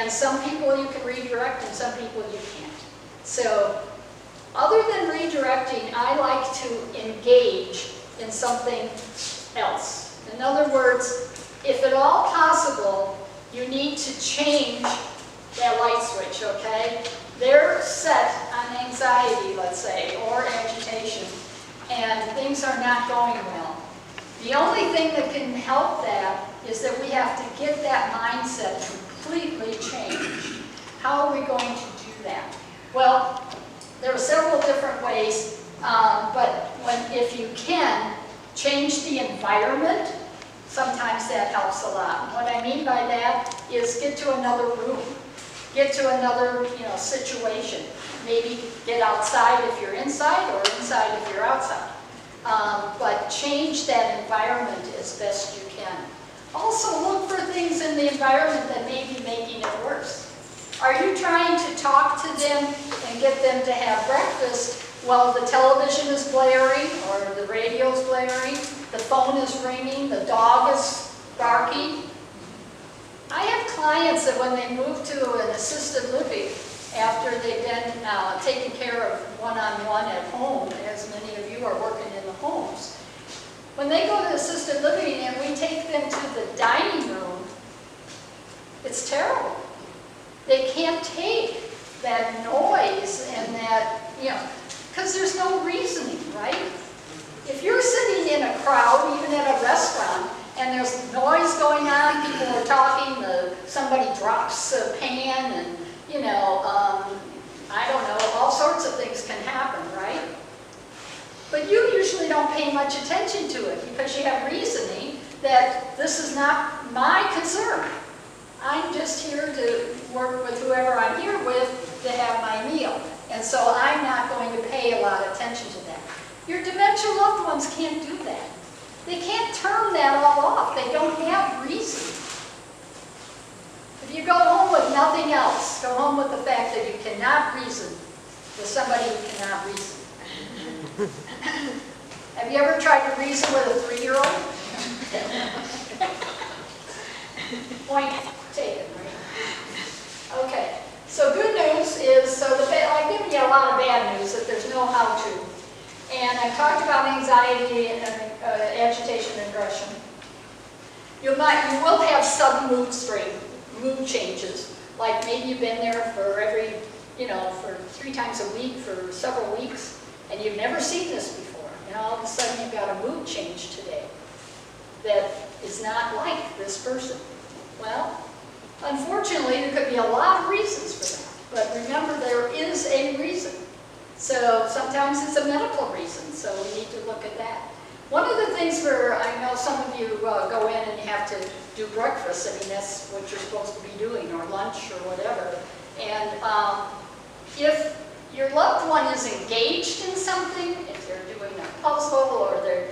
And some people you can redirect and some people you can't. So other than redirecting, I like to engage in something else. In other words, if at all possible, you need to change that light switch, okay? They're set on anxiety, let's say, or agitation, and things are not going well. The only thing that can help that is that we have to get that mindset completely changed. How are we going to do that? Well, there are several different ways, but if you can, change the environment. Sometimes that helps a lot. What I mean by that is get to another room, get to another situation. Maybe get outside if you're inside or inside if you're outside. But change that environment as best you can. Also look for things in the environment that may be making it worse. Are you trying to talk to them and get them to have breakfast while the television is blaring or the radio is blaring, the phone is ringing, the dog is barking? I have clients that when they move to an assisted living, after they've been taken care of one-on-one at home, as many of you are working in the homes, when they go to assisted living and we take them to the dining room, it's terrible. They can't take that noise and that, because there's no reasoning, right? If you're sitting in a crowd, even at a restaurant, and there's noise going on, people are talking, somebody drops a pan, and, I don't know, all sorts of things can happen, right? But you usually don't pay much attention to it because you have reasoning that this is not my concern. I'm just here to work with whoever I'm here with to have my meal. And so I'm not going to pay a lot of attention to that. Your dementia loved ones can't do that. They can't turn that all off. They don't have reason. If you go home with nothing else, go home with the fact that you cannot reason with somebody who cannot reason. Have you ever tried to reason with a 3-year-old? Point taken, right? Okay, so good news is, I've given you a lot of bad news that there's no how-to. And I've talked about anxiety and agitation and aggression. You will have sudden mood changes, like maybe you've been there for for 3 times a week for several weeks, and you've never seen this before, and all of a sudden you've got a mood change today that is not like this person. Well, unfortunately, there could be a lot of reasons for that, but remember, there is a reason. So sometimes it's a medical reason, so we need to look at that. One of the things I know some of you go in and you have to do breakfast. I mean, that's what you're supposed to be doing, or lunch, or whatever. And if your loved one is engaged in something, if they're doing a puzzle or they're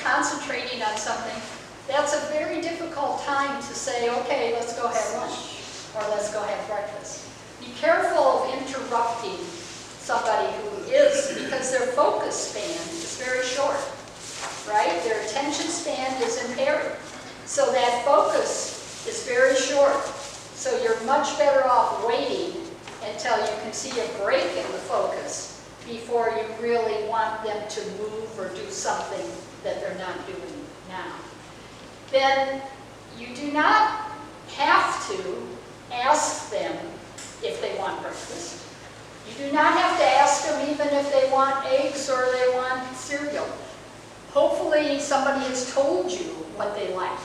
concentrating on something, that's a very difficult time to say, okay, let's go have lunch, or let's go have breakfast. Be careful of interrupting somebody who is, because their focus span is very short, right? Their attention span is impaired. So that focus is very short. So you're much better off waiting until you can see a break in the focus before you really want them to move or do something that they're not doing now. Then you do not have to ask them if they want breakfast. You do not have to ask them even if they want eggs or they want cereal. Hopefully somebody has told you what they like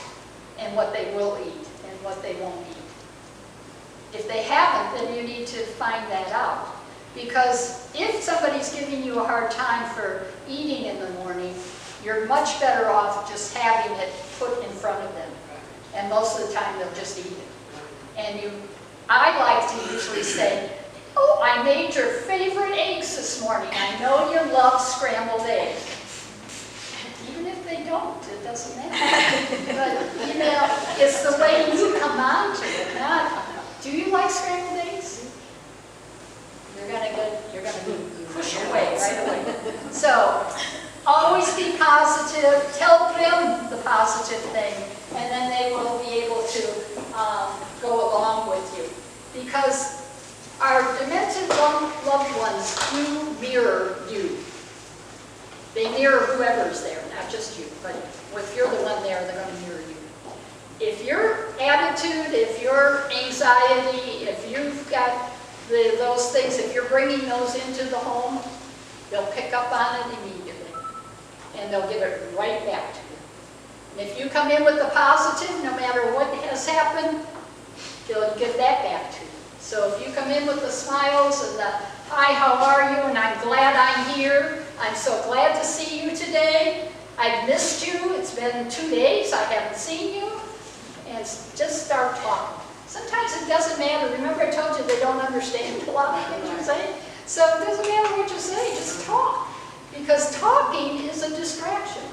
and what they will eat and what they won't eat. If they haven't, then you need to find that out. Because if somebody's giving you a hard time for eating in the morning, you're much better off just having it put in front of them. And most of the time they'll just eat it. And I like to usually say, oh, I made your favorite eggs this morning. I know you love scrambled eggs. Even if they don't, it doesn't matter. But, it's the way you come on to it, not, do you like scrambled eggs? You're gonna be pushed away right away. So, always be positive, tell them the positive thing, and then they will be able to go along with with you, because our demented loved ones do mirror you. They mirror whoever's there, not just you, but if you're the one there, they're going to mirror you. If your attitude, if your anxiety, if you've got those things, if you're bringing those into the home, they'll pick up on it immediately, and they'll give it right back to you. And if you come in with the positive, no matter what has happened, they'll give that back to you. So if you come in with the smiles and the, hi, how are you, and I'm glad I'm here, I'm so glad to see you today, I've missed you, it's been 2 days, I haven't seen you, and just start talking. Sometimes it doesn't matter. Remember I told you they don't understand a lot of things you're saying? So it doesn't matter what you say, just talk. Because talking is a distraction.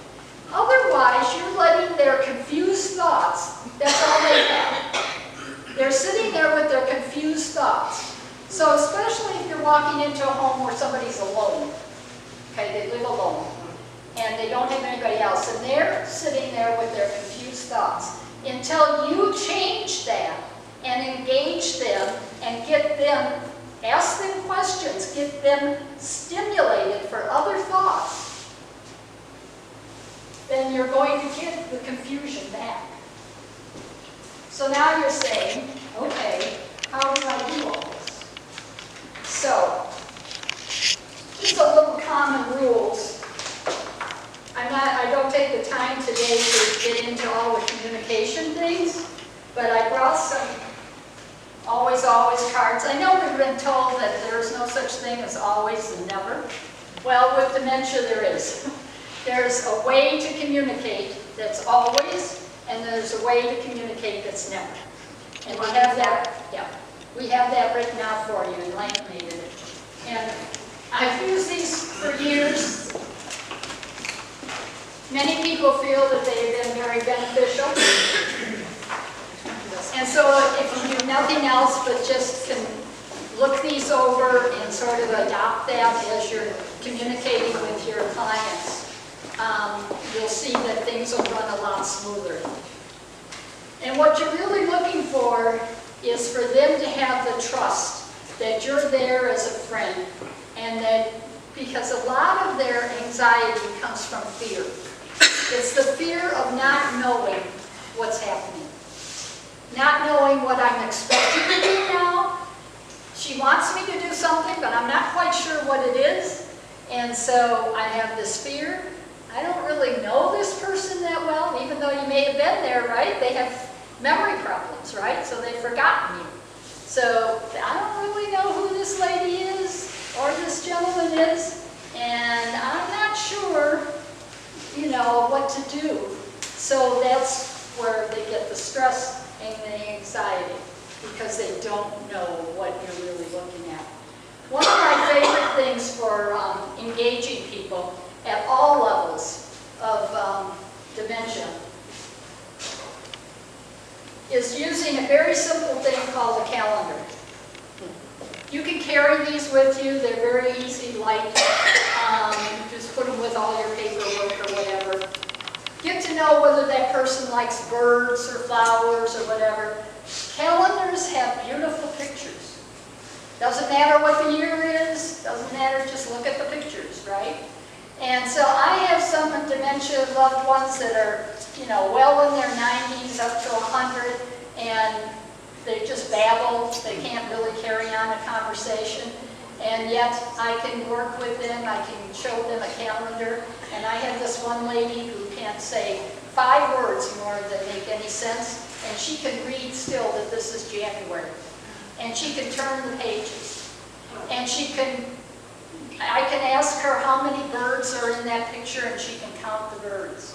Otherwise, you're letting their confused thoughts, that's all they have. They're sitting there with their confused thoughts. So especially if you're walking into a home where somebody's alone, okay, they live alone, and they don't have anybody else, and they're sitting there with their confused thoughts. Until you change that and engage them and get them, ask them questions, get them stimulated for other thoughts, then you're going to get the confusion back. So now you're saying, okay, how do I do all this? So, just a little common rules. I don't take the time today to get into all the communication things, but I brought some always cards. I know we've been told that there's no such thing as always and never. Well, with dementia there is. There's a way to communicate that's always, and there's a way to communicate that's never. And we have that, yeah, we have that written out for you and laminated it. And I've used these for years. Many people feel that they've been very beneficial. And so if you do nothing else but just can look these over and sort of adopt that as you're communicating with your clients, you'll see that things will run a lot smoother. And what you're really looking for is for them to have the trust that you're there as a friend, and that because a lot of their anxiety comes from fear. It's the fear of not knowing what's happening. Not knowing what I'm expected to do now. She wants me to do something, but I'm not quite sure what it is. And so I have this fear. I don't really know this person that well, even though you may have been there, right? They have memory problems, right? So they've forgotten you. So I don't really know who this lady is or this gentleman is, and I'm not sure, you know, what to do. So that's where they get the stress and the anxiety, because they don't know what you're really looking at. One of my favorite things for engaging people at all levels of dementia is using a very simple thing called a calendar. You can carry these with you. They're very easy, light. Just put them with all your paperwork or whatever. Get to know whether that person likes birds or flowers or whatever. Calendars have beautiful pictures. Doesn't matter what the year is, doesn't matter, just look at the pictures, right? And so I have some dementia loved ones that are, you know, well in their 90s, up to 100, and they just babble. They can't really carry on a conversation. And yet I can work with them, I can show them a calendar. And I have this one lady who can't say 5 words more that make any sense, and she can read still that this is January. And she can turn the pages. And I can ask her how many birds are in that picture, and she can count the birds.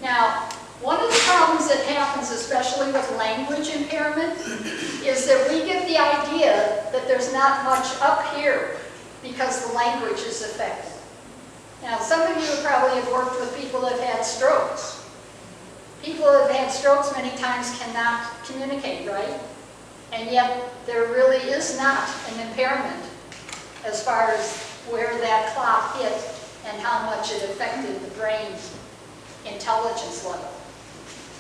Now, one of the problems that happens, especially with language impairment, is that we get the idea that there's not much up here because the language is affected. Now, some of you probably have worked with people that have had strokes. People that have had strokes many times cannot communicate, right? And yet, there really is not an impairment as far as where that clock hit and how much it affected the brain's intelligence level.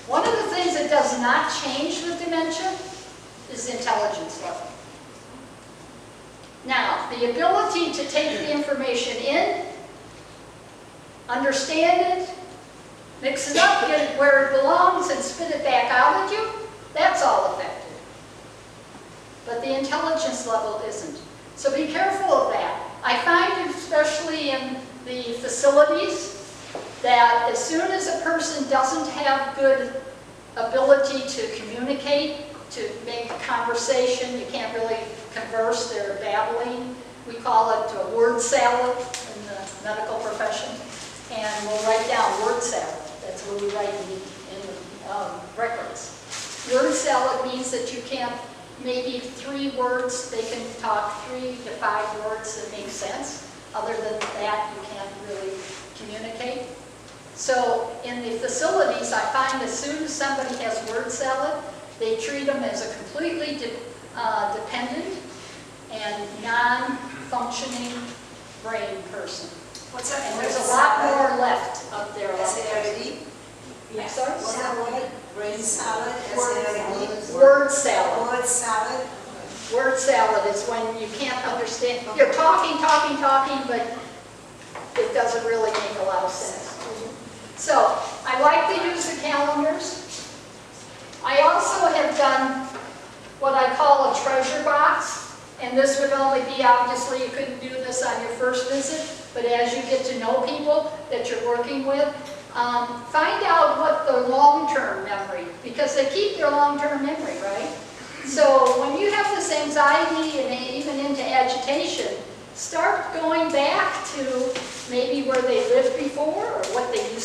One of the things that does not change with dementia is is intelligence level. Now, the ability to take the information in, understand it, mix it up, get it where it belongs, and spit it back out at you, that's all effective. But the intelligence level isn't. So be careful of that. I find, especially in the facilities, that as soon as a person doesn't have good ability to communicate, to make a conversation, you can't really converse, they're babbling. We call it a word salad in the medical profession. And we'll write down word salad. That's what we write in the records. Word salad means that you can't, maybe 3 words, they can talk 3 to 5 words that make sense. Other than that, you can't really communicate. So in the facilities, I find as soon as somebody has word salad, they treat them as a completely dependent and non-functioning brain person. What's that? And there's a lot more left up there. S-A-L-A-D? I'm sorry? What's that word? Brain salad? S-A-L-A-D? Word salad. Word salad? Word salad is when you can't understand. You're talking, but it doesn't really make a lot of sense. So I like to use the calendars. I also have done what I call a treasure box. And this would only be, obviously, you couldn't do this on your first visit, but as you get to know people that you're working with, find out what the long-term memory, because they keep their long-term memory, right? So when you have this anxiety and even into agitation, start going back to maybe where they lived before or what they used